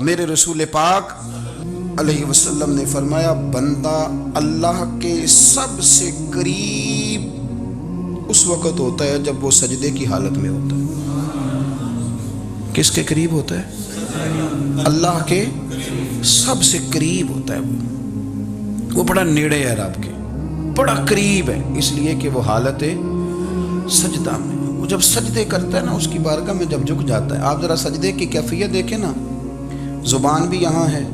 میرے رسول پاک علیہ وسلم نے فرمایا بندہ اللہ کے سب سے قریب اس وقت ہوتا ہے جب وہ سجدے کی حالت میں ہوتا ہے۔ کس کے قریب ہوتا ہے؟ اللہ کے سب سے قریب ہوتا ہے وہ بڑا نیڑے ہے رب کے، بڑا قریب ہے، اس لیے کہ وہ حالت سجدہ میں، وہ جب سجدے کرتا ہے نا اس کی بارگاہ میں جب جھک جاتا ہے۔ آپ ذرا سجدے کی کیفیت دیکھیں نا، زبان بھی یہاں ہے،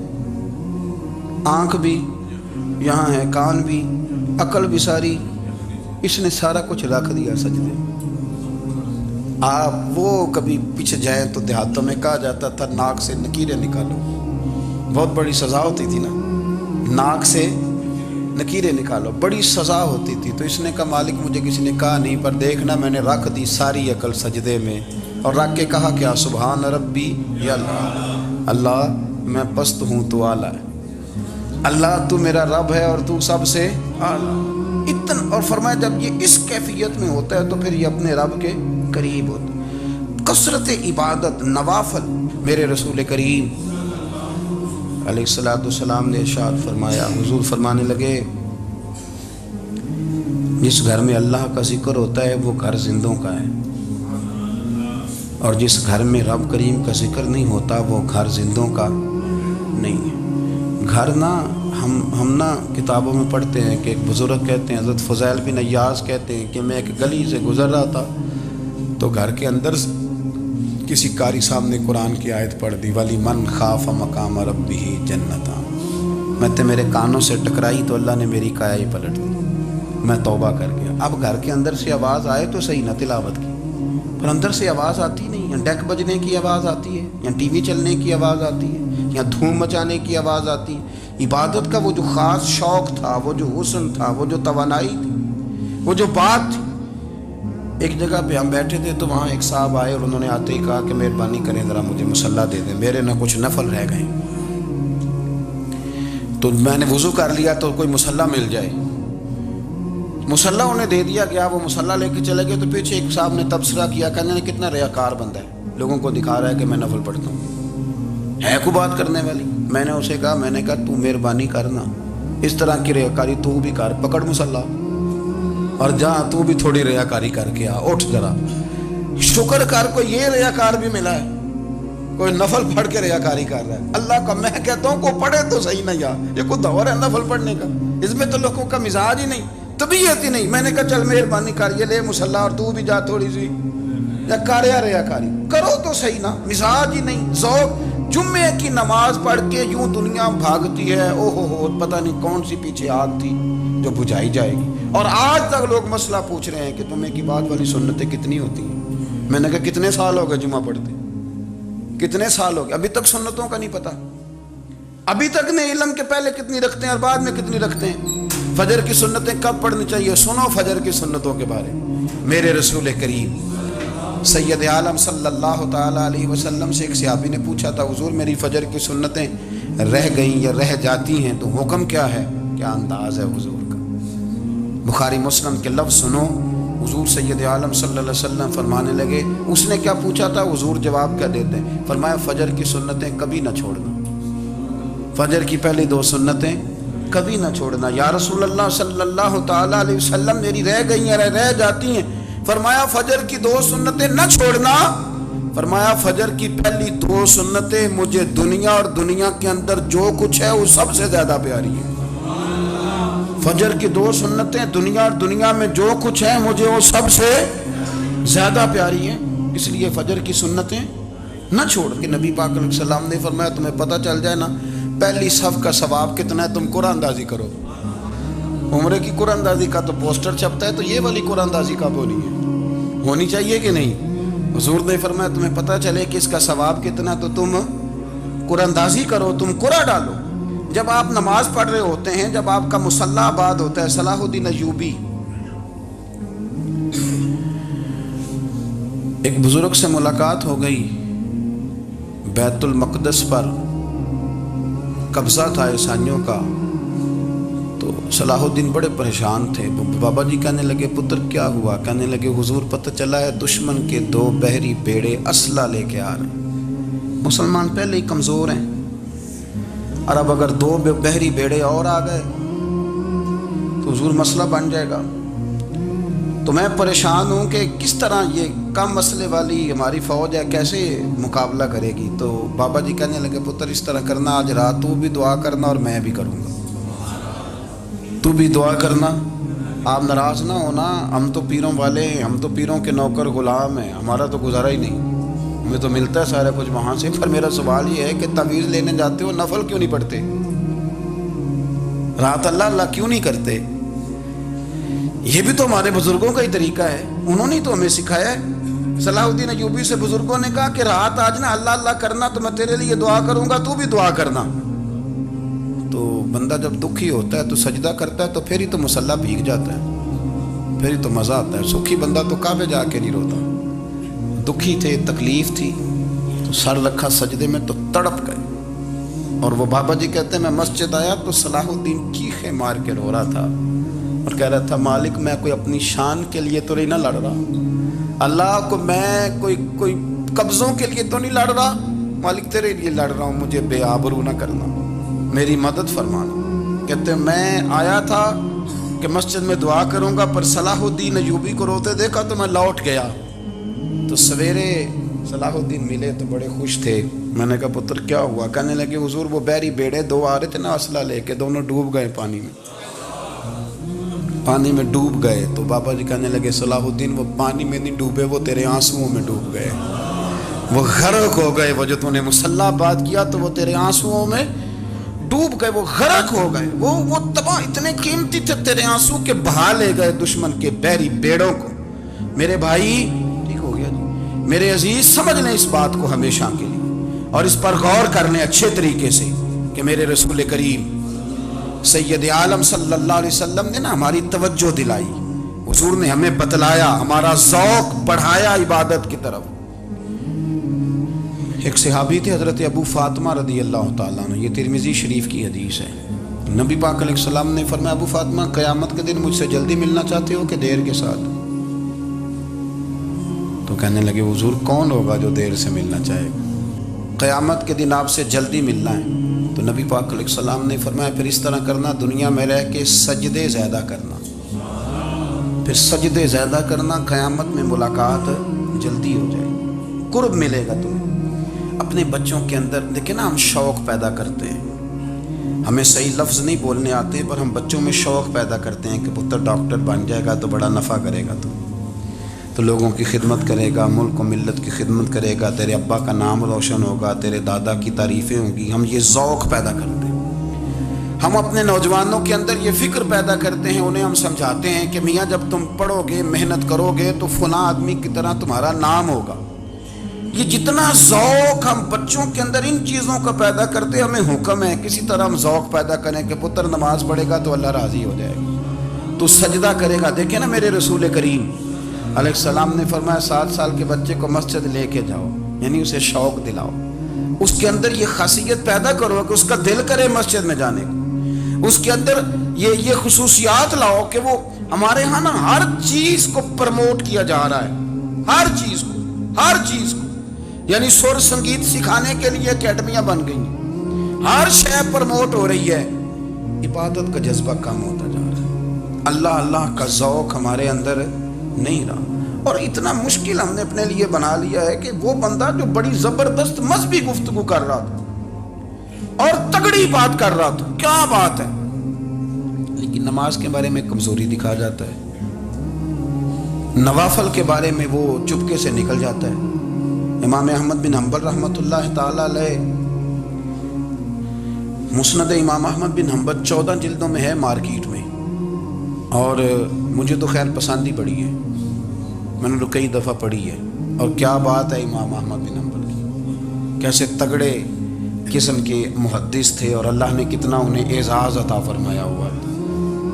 آنکھ بھی یہاں ہے، کان بھی، عقل بھی ساری، اس نے سارا کچھ رکھ دیا سجدے۔ آپ وہ کبھی پیچھے جائیں تو دیہاتوں میں کہا جاتا تھا ناک سے نکیریں نکالو، بہت بڑی سزا ہوتی تھی نا، ناک سے نکیریں نکالو، بڑی سزا ہوتی تھی۔ تو اس نے کہا مالک مجھے کسی نے کہا نہیں، پر دیکھنا میں نے رکھ دی ساری عقل سجدے میں، اور رکھ کے کہا کیا سبحان ربی یا اللہ، اللہ میں پست ہوں تو اعلیٰ ہے، اللہ تو میرا رب ہے اور تو سب سے اعلیٰ اتنا۔ اور فرمایا جب یہ اس کیفیت میں ہوتا ہے تو پھر یہ اپنے رب کے قریب ہوتا ہے۔ کثرت عبادت نوافل، میرے رسول کریم علیہ السلام نے ارشاد فرمایا، حضور فرمانے لگے جس گھر میں اللہ کا ذکر ہوتا ہے وہ گھر زندوں کا ہے، اور جس گھر میں رب کریم کا ذکر نہیں ہوتا وہ گھر زندوں کا نہیں ہے۔ گھر نا ہم نا کتابوں میں پڑھتے ہیں کہ ایک بزرگ کہتے ہیں، حضرت فضیل بن عیاض کہتے ہیں کہ میں ایک گلی سے گزر رہا تھا تو گھر کے اندر کسی قاری صاحب نے قرآن کی آیت پڑھ دی، ولی من خاف مقام ربہ جنتاں، میں تے میرے کانوں سے ٹکرائی تو اللہ نے میری کایا ہی پلٹ دی، میں توبہ کر گیا۔ اب گھر کے اندر سے آواز آئے تو صحیح نہ تلاوت کی، پر اندر سے آواز آتی نہیں، یا ڈیک بجنے کی آواز آتی ہے، یا ٹی وی چلنے کی آواز آتی ہے، یا دھوم مچانے کی آواز آتی ہے۔ عبادت کا وہ جو خاص شوق تھا، وہ جو حسن تھا، وہ جو توانائی تھی، وہ جو بات تھی۔ ایک جگہ پہ ہم بیٹھے تھے تو وہاں ایک صاحب آئے اور انہوں نے آتے ہی کہا کہ مہربانی کریں ذرا مجھے مصلی دے دیں، میرے نہ کچھ نفل رہ گئے۔ تو میں نے وضو کر لیا تو کوئی مصلی مل جائے، مصلی انہیں دے دیا گیا، وہ مصلی لے کے چلے گئے تو پیچھے ایک صاحب نے تبصرہ کیا، کہنے نے کتنا ریاکار بندہ ہے، لوگوں کو دکھا رہا ہے کہ میں نفل پڑھتا ہوں، ہے کوئی بات کرنے والی؟ میں نے اسے کہا، میں نے کہا تو مہربانی کرنا اس طرح کی ریاکاری تو بھی کر، پکڑ مصلی اور جہاں تو بھی تھوڑی ریاکاری کر کے آ، اٹھ ذرا شکر کر، کوئی یہ ریاکار بھی ملا ہے، کوئی نفل پڑھ کے ریاکاری کر رہا ہے اللہ کا۔ میں کہتا ہوں کو پڑھے تو صحیح نہیں، یہ کوئی دور ہے نفل پڑھنے کا؟ اس میں تو لوگوں کا مزاج ہی نہیں، طبیعت ہی نہیں۔ میں نے کہا چل مہربانی کر، یہ لے مصلی اور تو بھی جا تھوڑی سی، یا کر یا ریاکاری کرو تو صحیح نا، مزاج ہی نہیں، ذوق۔ جمعے کی نماز پڑھ کے یوں دنیا بھاگتی ہے، او ہو پتہ نہیں کون سی پیچھے آگ تھی جو بجھائی جائے گی، اور آج تک لوگ مسئلہ پوچھ رہے ہیں کہ جمعے کی بعد والی سنتیں کتنی ہوتی ہیں۔ میں نے کہا کتنے سال ہو گئے جمعہ پڑھتے، کتنے سال ہو گئے، ابھی تک سنتوں کا نہیں پتہ، ابھی تک نہیں علم کے پہلے کتنی رکھتے ہیں اور بعد میں کتنی رکھتے ہیں۔ فجر کی سنتیں کب پڑھنی چاہیے؟ سنو فجر کی سنتوں کے بارے میں۔ میرے رسول کریم سید عالم صلی اللہ تعالیٰ علیہ وسلم سے ایک صحابی نے پوچھا تھا، حضور میری فجر کی سنتیں رہ گئیں یا رہ جاتی ہیں تو حکم کیا ہے؟ کیا انداز ہے حضور کا؟ بخاری مسلم کے لفظ سنو، حضور سید عالم صلی اللہ علیہ وسلم فرمانے لگے، اس نے کیا پوچھا تھا، حضور جواب کیا دیتے ہیں؟ فرمایا فجر کی سنتیں کبھی نہ چھوڑنا، فجر کی پہلی 2 سنتیں کبھی نہ چھوڑنا۔ یا رسول اللہ صلی اللہ تعالیٰ علیہ وسلم میری رہ گئی ہیں، رہ جاتی ہیں۔ فرمایا فجر کی 2 سنتیں نہ چھوڑنا، فرمایا فجر کی پہلی 2 سنتیں مجھے دنیا اور دنیا کے اندر جو کچھ ہے وہ سب سے زیادہ پیاری ہے۔ فجر کی 2 سنتیں دنیا اور دنیا میں جو کچھ ہے مجھے وہ سب سے زیادہ پیاری ہیں، اس لیے فجر کی سنتیں نہ چھوڑ کے۔ نبی پاک علیہ السلام نے فرمایا تمہیں پتہ چل جائے نا پہلی صف کا ثواب کتنا ہے، تم قرآن اندازی کرو۔ عمرے کی قرآن اندازی کا تو پوسٹر چھپتا ہے، تو یہ والی قرآن اندازی کب ہونی چاہیے کہ نہیں؟ حضور نے فرمایا تمہیں پتہ چلے کہ اس کا ثواب کتنا تو تم قرآن اندازی کرو، تم قرآن ڈالو۔ جب آپ نماز پڑھ رہے ہوتے ہیں، جب آپ کا مصلی آباد ہوتا ہے، صلاح الدین ایوبی ایک بزرگ سے ملاقات ہو گئی، بیت المقدس پر قبضہ تھا عیسائیوں کا، تو صلاح الدین بڑے پریشان تھے۔ بابا جی کہنے لگے پتر کیا ہوا؟ کہنے لگے حضور پتہ چلا ہے دشمن کے 2 بحری بیڑے اسلحہ لے کے آ رہے ہیں، مسلمان پہلے ہی کمزور ہیں، اور اب اگر 2 بحری بیڑے اور آ گئے تو حضور مسئلہ بن جائے گا. تو میں پریشان ہوں کہ کس طرح یہ کم مسئلے والی ہماری فوج ہے کیسے مقابلہ کرے گی. تو بابا جی کہنے لگے پتر اس طرح کرنا، آج رات تو بھی دعا کرنا اور میں بھی کروں گا. تو بھی دعا کرنا، آپ ناراض نہ ہونا، ہم تو پیروں والے ہیں، ہم تو پیروں کے نوکر غلام ہیں، ہمارا تو گزارا ہی نہیں، ہمیں تو ملتا ہے سارا کچھ وہاں سے. پر میرا سوال یہ ہے کہ تعویذ لینے جاتے ہو نفل کیوں نہیں پڑھتے؟ رات اللہ اللہ کیوں نہیں کرتے؟ یہ بھی تو ہمارے بزرگوں کا ہی طریقہ ہے، انہوں نے تو ہمیں سکھایا ہے. صلاح الدین ایوبی سے بزرگوں نے کہا کہ رات آج نا اللہ اللہ کرنا تو میں تیرے لیے دعا کروں گا، تو بھی دعا کرنا. تو بندہ جب دکھی ہوتا ہے تو سجدہ کرتا ہے تو پھر ہی تو مصلی بھیگ جاتا ہے، پھر ہی تو مزہ آتا ہے. سکھی بندہ تو کعبے جا کے نہیں روتا. دکھی تھے، تکلیف تھی تو سر رکھا سجدے میں تو تڑپ گئے. اور وہ بابا جی کہتے ہیں میں مسجد آیا تو صلاح الدین چیخیں مار کے رو رہا تھا اور کہہ رہا تھا مالک میں کوئی اپنی شان کے لیے تو نہیں نہ لڑ رہا، اللہ کو میں کوئی قبضوں کے لیے تو نہیں لڑ رہا، مالک تیرے لیے لڑ رہا ہوں، مجھے بے آبرو نہ کرنا، میری مدد فرمانا. کہتے ہیں میں آیا تھا کہ مسجد میں دعا کروں گا، پر صلاح الدین ایوبی کو روتے دیکھا تو میں لوٹ گیا. تو سویرے صلاح الدین ملے تو بڑے خوش تھے. میں نے کہا پتر کیا ہوا؟ کہنے لگے حضور وہ بحری بیڑے 2 آ رہے تھے نا اسلحہ لے کے، دونوں ڈوب گئے پانی میں ڈوب گئے. تو بابا جی کہنے لگے صلاح الدین وہ پانی میں نہیں ڈوبے، وہ تیرے آنسوؤں میں ڈوب گئے، وہ غرق ہو گئے. وہ جو تو نے مصلی بات کیا تو وہ تیرے آنسوؤں میں ڈوب گئے، وہ غرق ہو گئے، وہ تباہ اتنے قیمتی تھے تیرے آنسو کے بہا لے گئے دشمن کے بحری بیڑوں کو. میرے بھائی ٹھیک ہو گیا جی، میرے عزیز سمجھ لیں اس بات کو ہمیشہ کے لیے اور اس پر غور کر لیں اچھے طریقے سے کہ میرے رسول کریم سید عالم صلی اللہ علیہ وسلم نے نا ہماری توجہ دلائی، حضور نے ہمیں بتلایا، ہمارا ذوق بڑھایا عبادت کی طرف. ایک صحابی تھے حضرت ابو فاطمہ رضی اللہ تعالیٰ عنہ، یہ ترمذی شریف کی حدیث ہے. نبی پاک علیہ السلام نے فرمایا ابو فاطمہ قیامت کے دن مجھ سے جلدی ملنا چاہتے ہو کہ دیر کے ساتھ؟ تو کہنے لگے حضور کون ہوگا جو دیر سے ملنا چاہے گا؟ قیامت کے دن آپ سے جلدی ملنا ہے. تو نبی پاک علیہ السلام نے فرمایا پھر اس طرح کرنا، دنیا میں رہ کے سجدے زیادہ کرنا، پھر سجدے زیادہ کرنا، قیامت میں ملاقات جلدی ہو جائے گی، قرب ملے گا تمہیں. اپنے بچوں کے اندر دیکھیں نا ہم شوق پیدا کرتے ہیں، ہمیں صحیح لفظ نہیں بولنے آتے پر ہم بچوں میں شوق پیدا کرتے ہیں کہ پتر ڈاکٹر بن جائے گا تو بڑا نفع کرے گا، تو لوگوں کی خدمت کرے گا، ملک و ملت کی خدمت کرے گا، تیرے ابا کا نام روشن ہوگا، تیرے دادا کی تعریفیں ہوں گی. ہم یہ ذوق پیدا کرتے ہیں. ہم اپنے نوجوانوں کے اندر یہ فکر پیدا کرتے ہیں، انہیں ہم سمجھاتے ہیں کہ میاں جب تم پڑھو گے محنت کرو گے تو فلاں آدمی کی طرح تمہارا نام ہوگا. یہ جتنا ذوق ہم بچوں کے اندر ان چیزوں کا پیدا کرتے، ہمیں حکم ہے کسی طرح ہم ذوق پیدا کریں کہ پتر نماز پڑھے گا تو اللہ راضی ہو جائے گا، تو سجدہ کرے گا. دیکھیں نا میرے رسول کریم علیہ السلام نے فرمایا 7 سال کے بچے کو مسجد لے کے جاؤ، یعنی اسے شوق دلاؤ، اس کے اندر یہ خاصیت پیدا کرو کہ اس کا دل کرے مسجد میں جانے کو، اس کے اندر یہ خصوصیات لاؤ کہ وہ ہمارے ہاں نا ہر چیز کو پروموٹ کیا جا رہا ہے، ہر چیز کو یعنی سر سنگیت سکھانے کے لیے اکیڈمیاں بن گئی، ہر شے پروموٹ ہو رہی ہے. عبادت کا جذبہ کم ہوتا جا رہا ہے، اللہ اللہ کا ذوق ہمارے اندر نہیں رہا. اور اتنا مشکل ہم نے اپنے لیے بنا لیا ہے کہ وہ بندہ جو بڑی زبردست مذہبی گفتگو کر رہا تھا اور تگڑی بات کر رہا تھا، کیا بات ہے، لیکن نماز کے بارے میں کمزوری دکھا جاتا ہے، نوافل کے بارے میں وہ چپکے سے نکل جاتا ہے. امام احمد بن حنبل رحمۃ اللہ تعالی علیہ، مسند امام احمد بن حنبل 14 جلدوں میں ہے مارکیٹ میں، اور مجھے تو خیر پسند ہی پڑی ہے، میں نے تو کئی دفعہ پڑھی ہے. اور کیا بات ہے امام احمد بن حنبل کی، کیسے تگڑے قسم کے محدث تھے اور اللہ نے کتنا انہیں اعزاز عطا فرمایا ہوا تھا.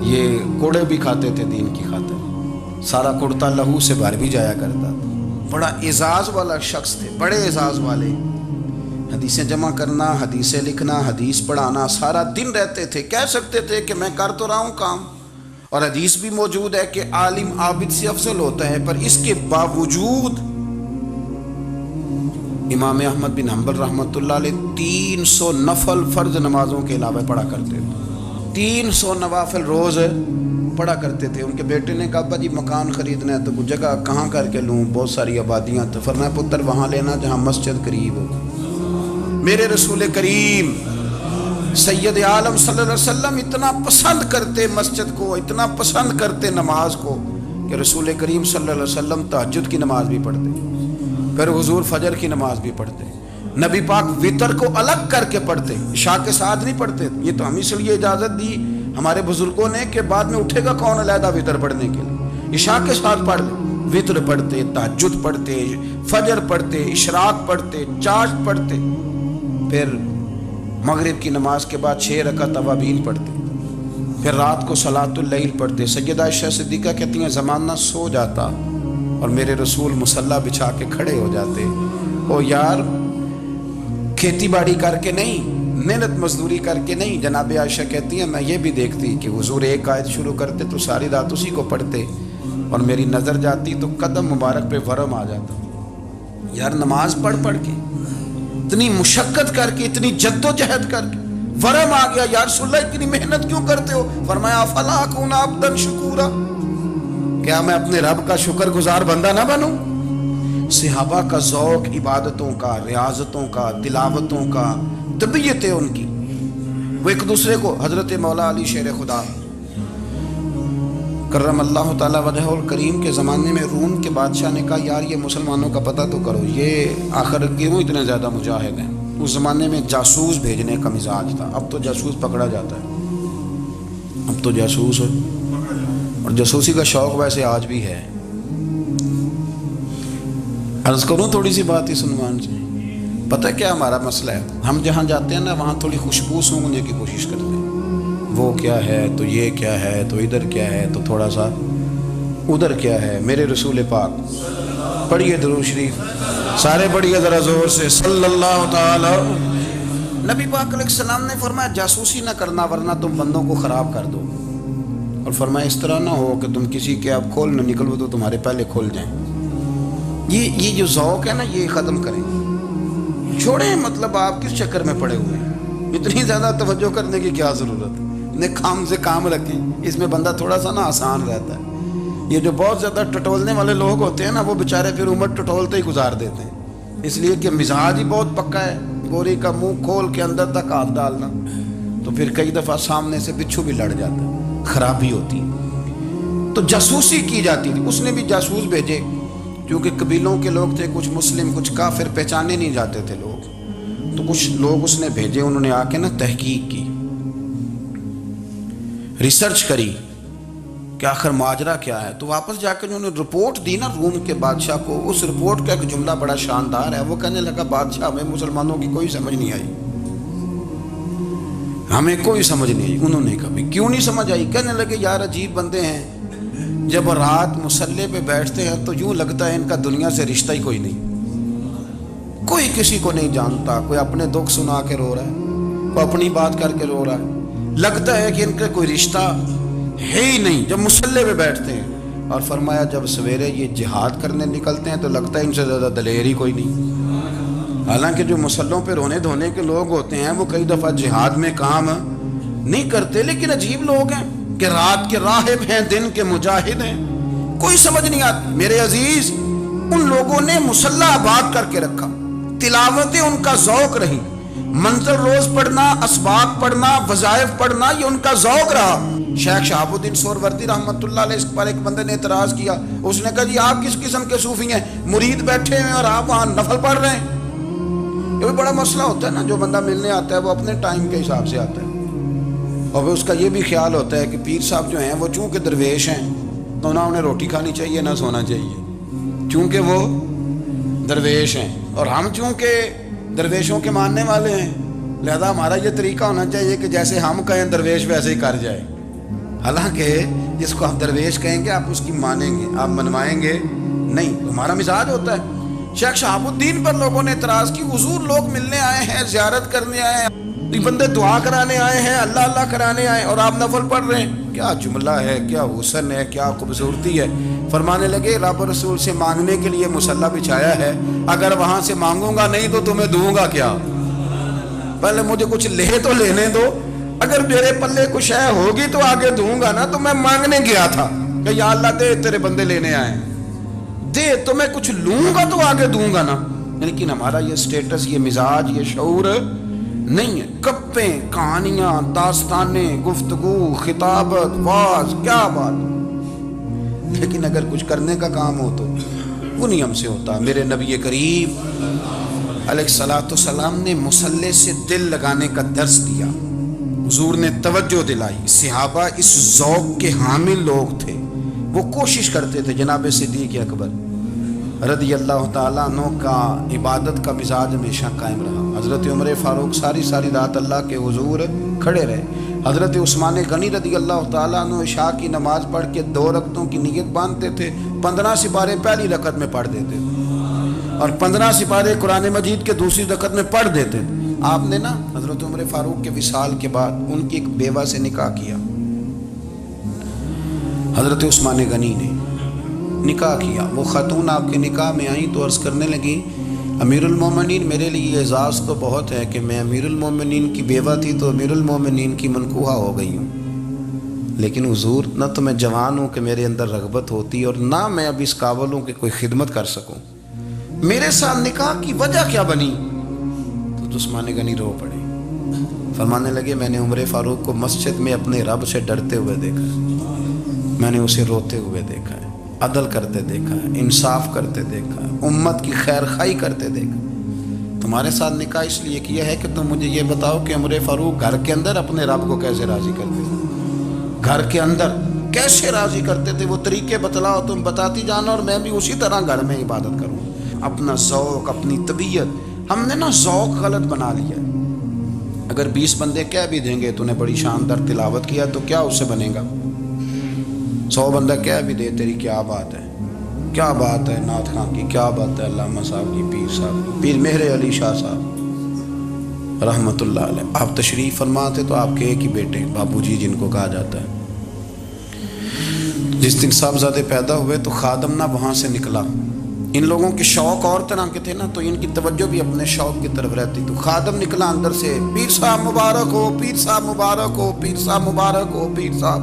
یہ کوڑے بھی کھاتے تھے دین کی خاطر، سارا کرتا لہو سے بھر بھی جایا کرتا تھا. بڑا اعزاز والا شخص تھے، بڑے اعزاز والے. حدیثیں جمع کرنا، حدیثیں لکھنا، حدیث پڑھانا، سارا دن رہتے تھے. کہہ سکتے تھے کہ میں کر تو رہا ہوں کام، اور حدیث بھی موجود ہے کہ عالم عابد سے افضل ہوتا ہے، پر اس کے باوجود امام احمد بن حنبل رحمۃ اللہ علیہ 300 نفل فرض نمازوں کے علاوہ پڑھا کرتے تھے، 300 نوافل روز پڑھا کرتے تھے۔ ان کے بیٹے نے کہا ابا جی مکان خریدنا ہے تو کچھ جگہ کہاں کر کے لوں، بہت ساری آبادیاں، تو فرمایا پتر وہاں لینا جہاں مسجد قریب ہو۔ میرے رسول کریم سید عالم صلی اللہ علیہ وسلم اتنا پسند کرتے مسجد کو، اتنا پسند کرتے نماز کو کہ رسول کریم صلی اللہ علیہ وسلم تہجد کی نماز بھی پڑھتے، پھر حضور فجر کی نماز بھی پڑھتے، نبی پاک وتر کو الگ کر کے پڑھتے، عشاء کے ساتھ نہیں پڑھتے۔ یہ تو ہم اس لیے اجازت دی ہمارے بزرگوں نے کہ بعد میں اٹھے گا کون علیحدہ وتر پڑھنے کے لیے، عشاء کے ساتھ پڑھ لیں۔ وتر پڑھتے، تہجد پڑھتے، فجر پڑھتے، اشراق پڑھتے، چاشت پڑھتے، پھر مغرب کی نماز کے بعد 6 رکعت اوابین پڑھتے، پھر رات کو صلاۃ اللیل پڑھتے۔ سیدہ عائشہ صدیقہ کہتی ہیں زمانہ سو جاتا اور میرے رسول مصلی بچھا کے کھڑے ہو جاتے، او یار کھیتی باڑی کر کے نہیں، محنت مزدوری کر کے نہیں۔ جناب عائشہ کہتی ہیں میں یہ بھی دیکھتی کہ حضور ایک آیت شروع کرتے تو ساری رات اسی کو پڑھتے، اور میری نظر جاتی تو قدم مبارک پہ ورم آ جاتا۔ یار نماز پڑھ پڑھ کے اتنی مشقت کر کے، اتنی جد و جہد کر کے ورم آ گیا، یا رسول اللہ اتنی محنت کیوں کرتے ہو؟ فرمایا افلا اکون عبدا شکورا، کیا میں اپنے رب کا شکر گزار بندہ نہ بنوں؟ صحابہ کا ذوق عبادتوں کا، ریاضتوں کا، تلاوتوں کا، طبیعت ہے ان کی، وہ ایک دوسرے کو، حضرت مولا علی شیر خدا کرم اللہ تعالی وجہہ الکریم کے زمانے میں روم کے بادشاہ نے کہا یار یہ مسلمانوں کا پتہ تو کرو، یہ آخر کیوں اتنے زیادہ مجاہد ہیں؟ اس زمانے میں جاسوس بھیجنے کا مزاج تھا، اب تو جاسوس پکڑا جاتا ہے، اب تو جاسوس ہے، اور جاسوسی کا شوق ویسے آج بھی ہے۔ عرض کروں تھوڑی سی بات اس عنوان سے، پتہ کیا ہمارا مسئلہ ہے؟ ہم جہاں جاتے ہیں نا وہاں تھوڑی خوشبو سونگنے کی کوشش کرتے ہیں، وہ کیا ہے تو یہ کیا ہے تو ادھر کیا ہے تو تھوڑا سا ادھر کیا ہے۔ میرے رسول پاک پڑھیے درود شریف، سارے پڑھیے ذرا زور سے، صلی اللہ تعالی۔ نبی پاک علیہ السلام نے فرمایا جاسوسی نہ کرنا ورنہ تم بندوں کو خراب کر دو، اور فرمایا اس طرح نہ ہو کہ تم کسی کے آپ کھول نہ نکلو تو تمہارے پہلے کھول جائیں۔ یہ جو ذوق ہے نا یہ ختم کریں، چھوڑیں، مطلب آپ کس چکر میں پڑے ہوئے ہیں، اتنی زیادہ توجہ کرنے کی کیا ضرورت ہے؟ نے کام سے کام رکھیں، اس میں بندہ تھوڑا سا نا آسان رہتا ہے۔ یہ جو بہت زیادہ ٹٹولنے والے لوگ ہوتے ہیں نا وہ بیچارے پھر عمر ٹٹولتے ہی گزار دیتے ہیں، اس لیے کہ مزاج ہی بہت پکا ہے، گوری کا منہ کھول کے اندر تک ہاتھ ڈالنا، تو پھر کئی دفعہ سامنے سے بچھو بھی لڑ جاتا ہے، خرابی ہوتی ہے۔ تو جاسوسی کی جاتی تھی، اس نے بھی جاسوس بھیجے، کیونکہ قبیلوں کے لوگ تھے، کچھ مسلم کچھ کافر، پہچانے نہیں جاتے تھے لوگ، تو کچھ لوگ اس نے بھیجے، انہوں نے آ کے نا تحقیق کی، ریسرچ کری کہ آخر ماجرا کیا ہے، تو واپس جا کے انہوں نے رپورٹ دی نا روم کے بادشاہ کو۔ اس رپورٹ کا ایک جملہ بڑا شاندار ہے، وہ کہنے لگا بادشاہ ہمیں مسلمانوں کی کوئی سمجھ نہیں آئی، ہمیں کوئی سمجھ نہیں آئی۔ انہوں نے کہا کیوں نہیں سمجھ آئی؟ کہنے لگے یار عجیب بندے ہیں، جب رات مصلی پہ بیٹھتے ہیں تو یوں لگتا ہے ان کا دنیا سے رشتہ ہی کوئی نہیں، کوئی کسی کو نہیں جانتا، کوئی اپنے دکھ سنا کے رو رہا ہے، کوئی اپنی بات کر کے رو رہا ہے، لگتا ہے کہ ان کا کوئی رشتہ ہے ہی نہیں جب مصلی پہ بیٹھتے ہیں۔ اور فرمایا جب سویرے یہ جہاد کرنے نکلتے ہیں تو لگتا ہے ان سے زیادہ دلیر ہی کوئی نہیں، حالانکہ جو مصلوں پہ رونے دھونے کے لوگ ہوتے ہیں وہ کئی دفعہ جہاد میں کام نہیں کرتے، لیکن عجیب لوگ ہیں کہ رات کے راہب ہیں دن کے مجاہد ہیں، کوئی سمجھ نہیں آتی۔ میرے عزیز ان لوگوں نے مصلی آباد کر کے رکھا، تلاوتیں ان کا ذوق رہی، منظر روز پڑھنا، اسباق پڑھنا، وظائف پڑھنا، یہ ان کا ذوق رہا۔ شیخ شہاب الدین سہروردی رحمۃ اللہ علیہ پر ایک بندے نے اعتراض کیا، اس نے کہا جی آپ کس قسم کے صوفی ہیں، مرید بیٹھے ہیں اور آپ وہاں نفل پڑھ رہے ہیں؟ یہ بھی بڑا مسئلہ ہوتا ہے نا، جو بندہ ملنے آتا ہے وہ اپنے ٹائم کے حساب سے آتا ہے، اور اس کا یہ بھی خیال ہوتا ہے کہ پیر صاحب جو ہیں وہ چونکہ درویش ہیں تو نہ انہیں روٹی کھانی چاہیے نہ سونا چاہیے، چونکہ وہ درویش ہیں، اور ہم چونکہ درویشوں کے ماننے والے ہیں لہذا ہمارا یہ طریقہ ہونا چاہیے کہ جیسے ہم کہیں درویش ویسے ہی کر جائے۔ حالانکہ جس کو آپ درویش کہیں گے آپ اس کی مانیں گے، آپ منوائیں گے نہیں، ہمارا مزاج ہوتا ہے شیخ شہاب الدین پر لوگوں نے اعتراض کی، حضور لوگ ملنے آئے ہیں، زیارت کرنے آئے ہیں، یہ بندے دعا کرانے آئے ہیں، اللہ اللہ کرانے آئے ہیں، اور آپ نفل پڑھ رہے ہیں، کیا جملہ ہے، کیا حسن ہے، کیا خوبصورتی ہے۔ فرمانے لگے رب رسول سے مانگنے کے لیے مصلی بچھایا ہے، اگر وہاں سے مانگوں گا نہیں تو تمہیں دوں گا کیا؟ پہلے مجھے کچھ لے تو لینے دو، اگر میرے پلے کچھ ہے ہوگی تو آگے دوں گا نا۔ تو میں مانگنے گیا تھا کہ یا اللہ دے، تیرے بندے لینے آئے دے، تو میں کچھ لوں گا تو آگے دوں گا نا۔ لیکن ہمارا یہ سٹیٹس، یہ مزاج، یہ شعور نہیں ہے۔ گپیں، کہانیاں، داستانیں، گفتگو، خطابت، واز، کیا بات، لیکن اگر کچھ کرنے کا کام ہو تو وہ نہیں ہم سے ہوتا۔ میرے نبی کریم علیہ الصلوۃ والسلام نے مصلی سے دل لگانے کا درس دیا، حضور نے توجہ دلائی۔ صحابہ اس ذوق کے حامل لوگ تھے، وہ کوشش کرتے تھے۔ جناب صدیق اکبر رضی اللہ تعالیٰ عنہ کا عبادت کا مزاج ہمیشہ قائم رہا۔ حضرت عمر فاروق ساری رات اللہ کے حضور کھڑے رہے۔ حضرت عثمان غنی رضی اللہ تعالیٰ عنہ عشاء کی نماز پڑھ کے 2 رکعتوں کی نیت باندھتے تھے، 15 سپارے پہلی رکعت میں پڑھ دیتے تھے اور 15 سپارے قرآن مجید کے دوسری رکعت میں پڑھ دیتے تھے۔ آپ نے نا حضرت عمر فاروق کے وصال کے بعد ان کی ایک بیوہ سے نکاح کیا، حضرت عثمان غنی نے نکاح کیا۔ وہ خاتون آپ کے نکاح میں آئیں تو عرض کرنے لگی، امیر المومنین میرے لیے اعزاز تو بہت ہے کہ میں امیر المومنین کی بیوہ تھی تو امیر المومنین کی منکوحہ ہو گئی ہوں، لیکن حضور نہ تو میں جوان ہوں کہ میرے اندر رغبت ہوتی اور نہ میں اب اس قابل ہوں کہ کوئی خدمت کر سکوں، میرے ساتھ نکاح کی وجہ کیا بنی؟ تو عثمان غنی رو پڑے، فرمانے لگے میں نے عمر فاروق کو مسجد میں اپنے رب سے ڈرتے ہوئے دیکھا ہے، میں نے اسے روتے ہوئے دیکھا ہے، عدل کرتے دیکھا ہے، انصاف کرتے دیکھا ہے، امت کی خیر خواہی کرتے دیکھا۔ تمہارے ساتھ نکاح اس لیے کیا ہے کہ تم مجھے یہ بتاؤ کہ عمر فاروق گھر کے اندر اپنے رب کو کیسے راضی کرتے تھے، گھر کے اندر کیسے راضی کرتے تھے، وہ طریقے بتلاؤ، تم بتاتی جانا اور میں بھی اسی طرح گھر میں عبادت کروں۔ اپنا ذوق، اپنی طبیعت، ہم نے نا ذوق غلط بنا لیا ہے۔ اگر 20 بندے کہہ بھی دیں گے تو نے بڑی شاندار تلاوت کیا تو کیا اس سے بنے گا؟ 100 بندہ کہہ بھی دے تیری کیا بات ہے، کیا بات ہے نعت خان کی، کیا بات ہے علامہ صاحب کی، پیر صاحب کی، پیر مہر علی شاہ صاحب رحمت اللہ علیہ۔ آپ تشریف فرما تھے تو آپ کے ایک ہی بیٹے بابو جی جن کو کہا جاتا ہے، جس دن صاحبزادے پیدا ہوئے تو خادم نہ وہاں سے نکلا۔ ان لوگوں کے شوق اور طرح کے تھے نا، تو ان کی توجہ بھی اپنے شوق کی طرف رہتی، تو خادم نکلا اندر سے، پیر صاحب مبارک ہو، پیر صاحب مبارک ہو، پیر صاحب مبارک ہو، پیر صاحب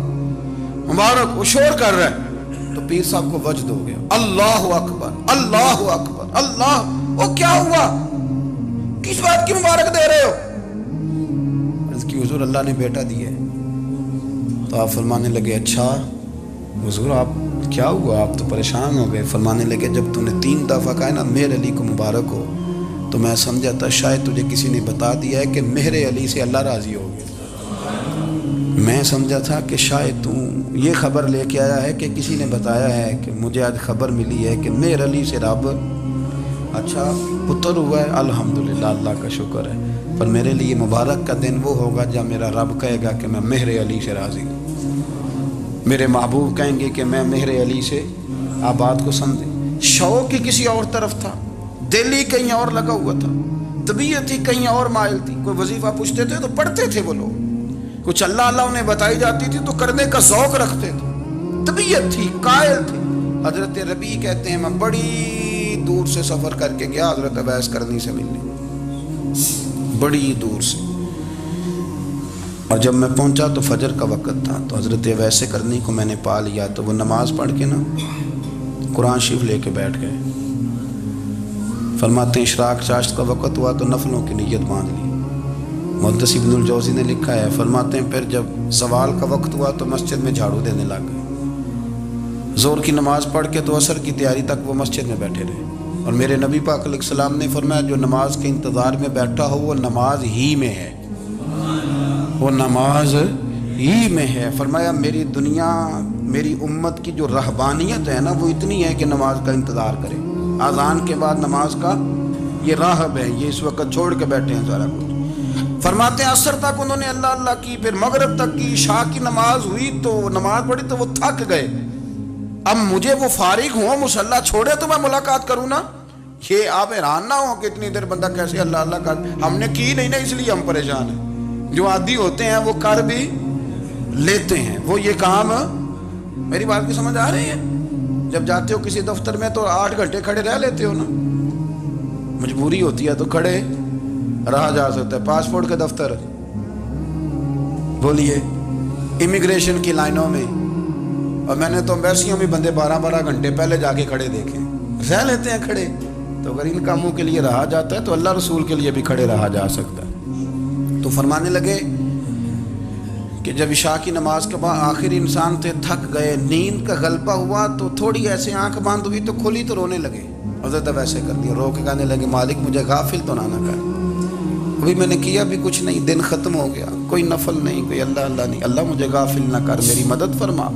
مبارک۔ وہ شور کر رہا ہے تو پیر صاحب کو وجد ہو گیا، اللہ اکبر، اللہ اکبر، اللہ۔ وہ کیا ہوا، کس بات کی مبارک دے رہے ہو؟ عرض کی حضور اللہ نے بیٹا دیا ہے۔ تو آپ فرمانے لگے اچھا حضور آپ کیا ہوا، آپ تو پریشان ہو گئے۔ فرمانے لگے جب تو نے 3 دفعہ کہا نا مہر علی کو مبارک ہو تو میں سمجھا تھا شاید تجھے کسی نے بتا دیا ہے کہ مہر علی سے اللہ راضی ہو گیا۔ میں سمجھا تھا کہ شاید تو یہ خبر لے کے آیا ہے کہ کسی نے بتایا ہے کہ مجھے آج خبر ملی ہے کہ مہر علی سے رب اچھا پتر ہوا ہے، الحمدللہ اللہ کا شکر ہے، پر میرے لیے مبارک کا دن وہ ہوگا جب میرا رب کہے گا کہ میں مہر علی سے راضی ہوں، میرے محبوب کہیں گے کہ میں مہر علی سے۔ آپ بات کو سمجھیں، شوق ہی کسی اور طرف تھا، دل ہی کہیں اور لگا ہوا تھا، طبیعت ہی کہیں اور مائل تھی۔ کوئی وظیفہ پوچھتے تھے تو پڑھتے تھے وہ لوگ، کچھ اللہ اللہ انہیں بتائی جاتی تھی تو کرنے کا ذوق رکھتے تھے، طبیعت تھی، قائل تھی۔ حضرت ربیع کہتے ہیں میں بڑی دور سے سفر کر کے گیا حضرت اویس کرنی سے ملنے، بڑی دور سے، اور جب میں پہنچا تو فجر کا وقت تھا، تو حضرت اویس کرنی کو میں نے پا لیا، تو وہ نماز پڑھ کے نا قرآن شریف لے کے بیٹھ گئے۔ فرماتے ہیں اشراق چاشت کا وقت ہوا تو نفلوں کی نیت باندھ لی۔ محدث ابن الجوزی نے لکھا ہے، فرماتے ہیں پھر جب زوال کا وقت ہوا تو مسجد میں جھاڑو دینے لگ گئے۔ زور کی نماز پڑھ کے تو عصر کی تیاری تک وہ مسجد میں بیٹھے رہے، اور میرے نبی پاک علیہ السلام نے فرمایا جو نماز کے انتظار میں بیٹھا ہو وہ نماز ہی میں ہے، وہ نماز ہی میں ہے۔ فرمایا میری دنیا، میری امت کی جو رہبانیت ہے نا وہ اتنی ہے کہ نماز کا انتظار کرے، اذان کے بعد نماز کا یہ راہب ہے، یہ اس وقت چھوڑ کے بیٹھے ہیں سارا کچھ۔ فرماتے ہیں عصر تک انہوں نے اللہ اللہ کی، پھر مغرب تک کی، عشاء کی نماز ہوئی تو نماز پڑھی تو وہ تھک گئے، اب مجھے وہ فارغ ہوں مصلی چھوڑے تو میں ملاقات کروں نا۔ یہ آپ حیران نہ ہو کہ اتنی دیر بندہ کیسے اللہ اللہ کر، ہم نے کی نہیں نا اس لیے ہم پریشان ہیں۔ جو عادی ہوتے ہیں وہ کر بھی لیتے ہیں، وہ یہ کام، میری بات کی سمجھ آ رہی ہے؟ جب جاتے ہو کسی دفتر میں تو 8 گھنٹے کھڑے رہ لیتے ہو نا، مجبوری ہوتی ہے تو کھڑے رہا جا سکتا ہے۔ پاسپورٹ کے دفتر بولیے، امیگریشن کی لائنوں میں، اور میں نے تو امبیسیوں میں بندے 12 گھنٹے پہلے جا کے کھڑے دیکھے، رہ لیتے ہیں کھڑے۔ تو اگر ان کاموں کے لیے رہا جاتا ہے تو اللہ رسول کے لیے بھی کھڑے رہا جا سکتا ہے۔ تو فرمانے لگے کہ جب عشاء کی نماز کے بعد آخر انسان تھے، تھک گئے، نیند کا غلبہ ہوا، تو تھوڑی ایسے آنکھ بند ہوئی تو کھلی تو رونے لگے۔ حضرت ویسے کر دیا، رو کے کہنے لگے مالک مجھے غافل تو نہ کر، ابھی میں نے کیا بھی کچھ نہیں، دن ختم ہو گیا، کوئی نفل نہیں، کوئی اللہ اللہ نہیں، اللہ مجھے غافل نہ کر، میری مدد فرما۔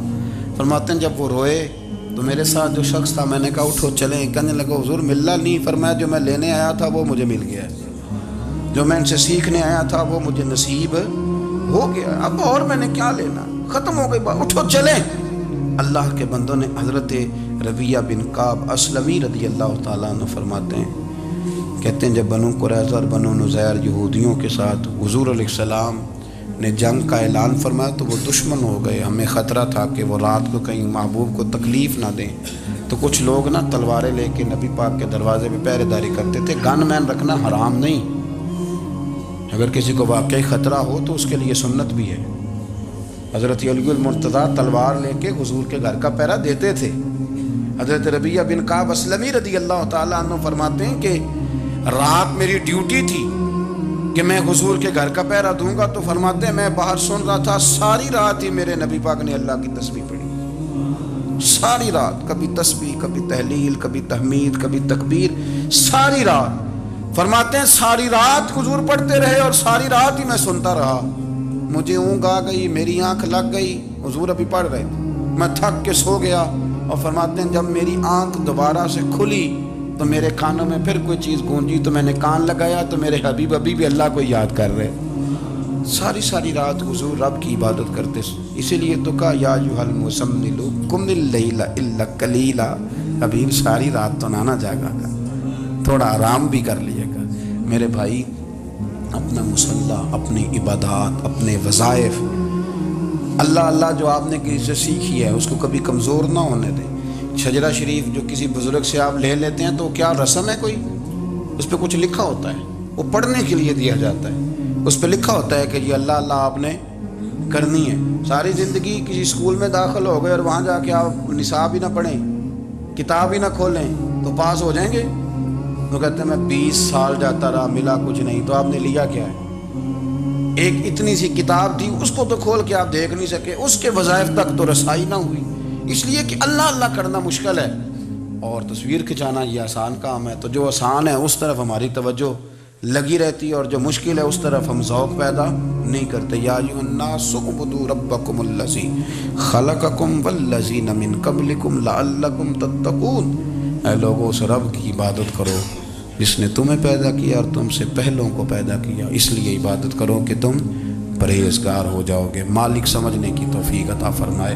فرماتے ہیں جب وہ روئے تو میرے ساتھ جو شخص تھا، میں نے کہا اٹھو چلیں، کہنے لگا حضور ملنا نہیں، فرمایا جو میں لینے آیا تھا وہ مجھے مل گیا، جو میں ان سے سیکھنے آیا تھا وہ مجھے نصیب ہو گیا، اب اور میں نے کیا لینا، ختم ہو گئی بات، اٹھو چلیں۔ اللہ کے بندوں نے حضرت ربیہ بن کعب اسلمی رضی اللہ تعالیٰ عنہ فرماتے ہیں، کہتے ہیں جب بنو قریظہ اور بنو نذیر یہودیوں کے ساتھ حضور علیہ السلام نے جنگ کا اعلان فرمایا تو وہ دشمن ہو گئے، ہمیں خطرہ تھا کہ وہ رات کو کہیں محبوب کو تکلیف نہ دیں، تو کچھ لوگ نا تلواریں لے کے نبی پاک کے دروازے پہ پہرے داری کرتے تھے۔ گن مین رکھنا حرام نہیں، اگر کسی کو واقعی خطرہ ہو تو اس کے لیے سنت بھی ہے۔ حضرت علی المرتضیٰ تلوار لے کے حضور کے گھر کا پہرا دیتے تھے۔ حضرت ربیہ بن کعب اسلمی رضی اللہ تعالیٰ عنہ فرماتے ہیں کہ رات میری ڈیوٹی تھی کہ میں حضور کے گھر کا پہرا دوں گا، تو فرماتے ہیں میں باہر سن رہا تھا، ساری رات ہی میرے نبی پاک نے اللہ کی تسبیح پڑھی، ساری رات، کبھی تسبیح، کبھی تحلیل، کبھی تحمید، کبھی تکبیر، ساری رات۔ فرماتے ہیں ساری رات حضور پڑھتے رہے اور ساری رات ہی میں سنتا رہا، مجھے اونگ آ گئی، میری آنکھ لگ گئی، حضور ابھی پڑھ رہے تھے، میں تھک کے سو گیا۔ اور فرماتے ہیں جب میری آنکھ دوبارہ سے کھلی تو میرے کانوں میں پھر کوئی چیز گونجی، تو میں نے کان لگایا تو میرے حبیب ابھی بھی اللہ کو یاد کر رہے، ساری رات حضور رب کی عبادت کرتے۔ اسی لیے تو کہا یا ایھا المزمل قم اللیل الا قلیلا، حبیب ساری رات تو نہ جاگا گا، تھوڑا آرام بھی کر لیے گا۔ میرے بھائی اپنا مصلی، اپنی عبادات، اپنے وظائف، اللہ اللہ جو آپ نے کسی سے سیکھی ہے اس کو کبھی کمزور نہ ہونے دیں۔ شجرہ شریف جو کسی بزرگ سے آپ لے لیتے ہیں تو کیا رسم ہے کوئی؟ اس پہ کچھ لکھا ہوتا ہے، وہ پڑھنے کے لیے دیا جاتا ہے، اس پہ لکھا ہوتا ہے کہ یہ اللہ اللہ آپ نے کرنی ہے۔ ساری زندگی کسی اسکول میں داخل ہو گئے اور وہاں جا کے آپ نصاب ہی نہ پڑھیں، کتاب ہی نہ کھولیں تو پاس ہو جائیں گے؟ وہ کہتے ہیں میں 20 سال جاتا رہا ملا کچھ نہیں، تو آپ نے لیا کیا ہے؟ ایک اتنی سی کتاب تھی، اس کو تو کھول کے آپ دیکھ نہیں سکے، اس کے وظائف تک تو رسائی نہ ہوئی، اس لیے کہ اللہ اللہ کرنا مشکل ہے اور تصویر کھنچانا یہ آسان کام ہے۔ تو جو آسان ہے اس طرف ہماری توجہ لگی رہتی ہے اور جو مشکل ہے اس طرف ہم ذوق پیدا نہیں کرتے۔ یا ایھا الناس اعبدوا ربکم الذی خلقکم والذین من قبلکم لعلکم تتقون، اے لوگوں اس رب کی عبادت کرو جس نے تمہیں پیدا کیا اور تم سے پہلوں کو پیدا کیا، اس لیے عبادت کرو کہ تم پرہیزگار ہو جاؤ گے۔ مالک سمجھنے کی توفیق عطا فرمائے۔